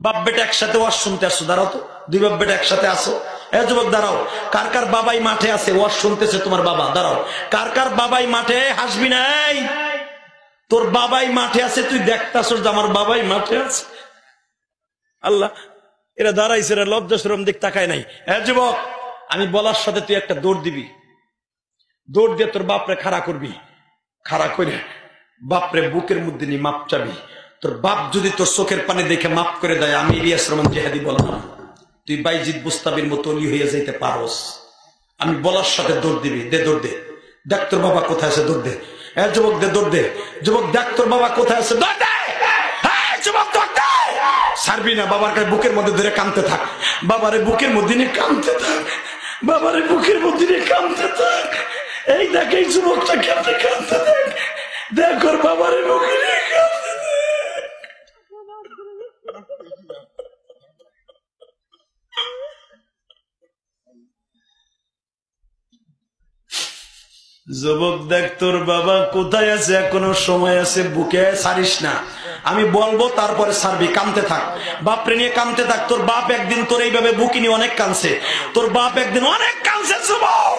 বাপ বেটা একসাথে ওয়াজ শুনতে আসছো, দাঁড়াও তো, দুই বাপ বেটা একসাথে আসো। এ যুবক দাঁড়াও, কার কার বাবাই মাঠে আছে, ওয়াজ শুনতেছে তোমার বাবা, দাঁড়াও, কার কার বাবাই মাঠে, হাসবি নাই, তোর বাবাই মাঠে আছে, তুই দেখতাছ যে আমার বাবাই মাঠে আছে। আল্লাহ, এরা দাঁড়াইছে, এরা লজ্জা শরম দিক তাকায় নাই। হ্যাঁ যুবক, আমি বলার সাথে তুই একটা দৌড় দিবি, দৌড় দিয়ে তোর বাপরে খাড়া করবি, খাড়া করে বাপরে বুকের মধ্যে নিয়ে মাপ চাবি। তোর বাপ যদি তোর চোখের পানি দেখে মাপ করে দেয়, আমি ইলিয়াস রহমান জিহাদি বললাম, তুই বাইজিদ বুস্তাবির মতো অলি হয়ে যাইতে পারোস। আমি বলার সাথে দৌড় দিবি, দে দৌড় দে, দেখ তোর বাবা কোথায় আছে, দৌড় দে। হ্যাঁ যুবক, দে দৌড় দে, যুবক দেখ তোর বাবা কোথায় আছে, দৌড় দে। হ্যাঁ যুবক, দৌড় দে, ছাড়বি না, বাবার কাছে বুকের মধ্যে ধরে কাঁদতে থাক, বাবারে বুকের মধ্যে নিয়ে কাঁদতে থাক, বাবারে বুকের মধ্যে নিয়ে কাঁদতে থাক। এই দেখ, এই যুবকটা কেমনে কাঁদতে থাক, দেখ ওর বাবারে বুকে নিয়ে কাঁদতে থাক। যুবক দেখ তোর বাবা কোথায় আছে, এখনো সময় আছে, বুকে ছাড়িস না, আমি বলবো তারপরে ছাড়বি, কাঁদতে থাক, বাপরে নিয়ে কাঁদতে থাক। তোর বাপ একদিন তোর এইভাবে বুকি নিয়ে অনেক কাঁদছে, তোর বাপ একদিন অনেক কাঁদছে। যুবক,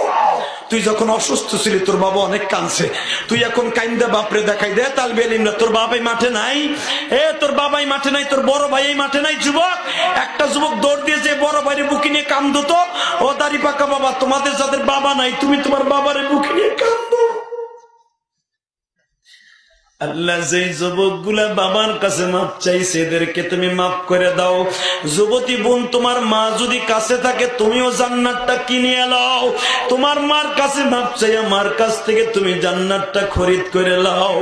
তুই যখন অসুস্থ ছিলি তোর বাবা অনেক কাঁদছে, তুই এখন কাইন্দা বাপরে দেখাই দে। তালবে ইলমিরা, তোর বাবাই মাঠে নাই, তোর বাবাই মাঠে নাই, তোর বড় ভাই মাঠে নাই। যুবক, একটা যুবক দৌড় দিয়েছে বড় ভাইয়ের বুকি নিয়ে কান্দো তো। ও দাড়ি পাকা বাবা, তোমাদের যাদের বাবা নাই, তুমি তোমার বাবারে বুকি নিয়ে কান্দো। আল্লাহ যেই যুবক গুলা বাবার কাছে মাপ চাইছে, এদেরকে তুমি মাফ করে দাও। যুবতী বোন, তোমার মা যদি কাছে থাকে, তুমিও জান্নাতটা কিনে লাও। তোমার মার কাছে মাপ চাইয়া মার কাছ থেকে তুমি জান্নাতটা খরিদ করে লাও।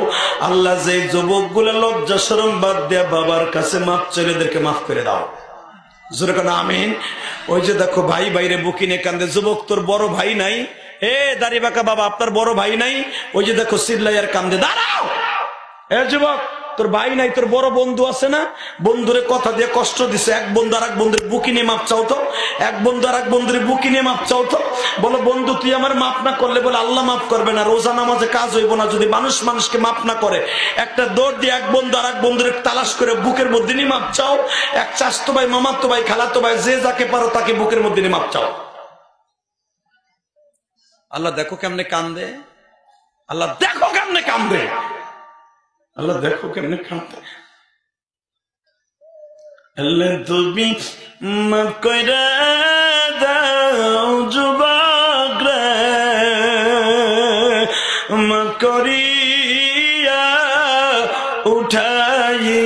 আল্লাহ যেই যুবক গুলা লজ্জা শরম বাদ দেয়া বাবার কাছে মাপ চাইলে, এদেরকে মাফ করে দাও। জোরে কোন আমিন। ওই যে দেখো ভাই বাইরে বুকি নিয়ে কান্দে, যুবক তোর বড় ভাই নাই, দাড়ি বাঁকা বাবা আপনার বড় ভাই নাই, ওই যে দেখো চিল্লাইয়ার কান্দে, দাঁড়াও। যুবক, তোর ভাই নাই, তোর বড় বন্ধু আছে না, বন্ধুরে কথা দিয়ে কষ্ট দিছে, এক বন্ধু আর এক বন্ধুর বুকি নিয়ে মাপ চাও তো, এক বন্ধু আর এক বন্ধুর বুকি নিয়ে মাপ চাও তো। বলো বন্ধু তুই আমার মাপ না করলে বলে আল্লাহ মাফ করবে না, রোজা নামাজে কাজ হইব না যদি মানুষ মানুষকে মাপ না করে। একটা দৌড় দিয়ে এক বন্ধু আর এক বন্ধুরে তালাশ করে বুকের মধ্যে নিয়ে মাপ চাও। এক চাচতো ভাই, মামাতো ভাই, খালাতো ভাই, যে যাকে পারো তাকে বুকের মধ্যে নিয়ে মাপ চাও। আল্লাহ দেখো কেমনে কান্দে, আল্লাহ দেখো কেমনে কান্দে, আল্লাহ দেখো কেমনে কাঁদতে। আল্লাহ তুমি মাফ কইরা দাও যুবক রে, মাফ করিয়া উঠাইও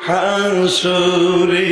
হাসরে।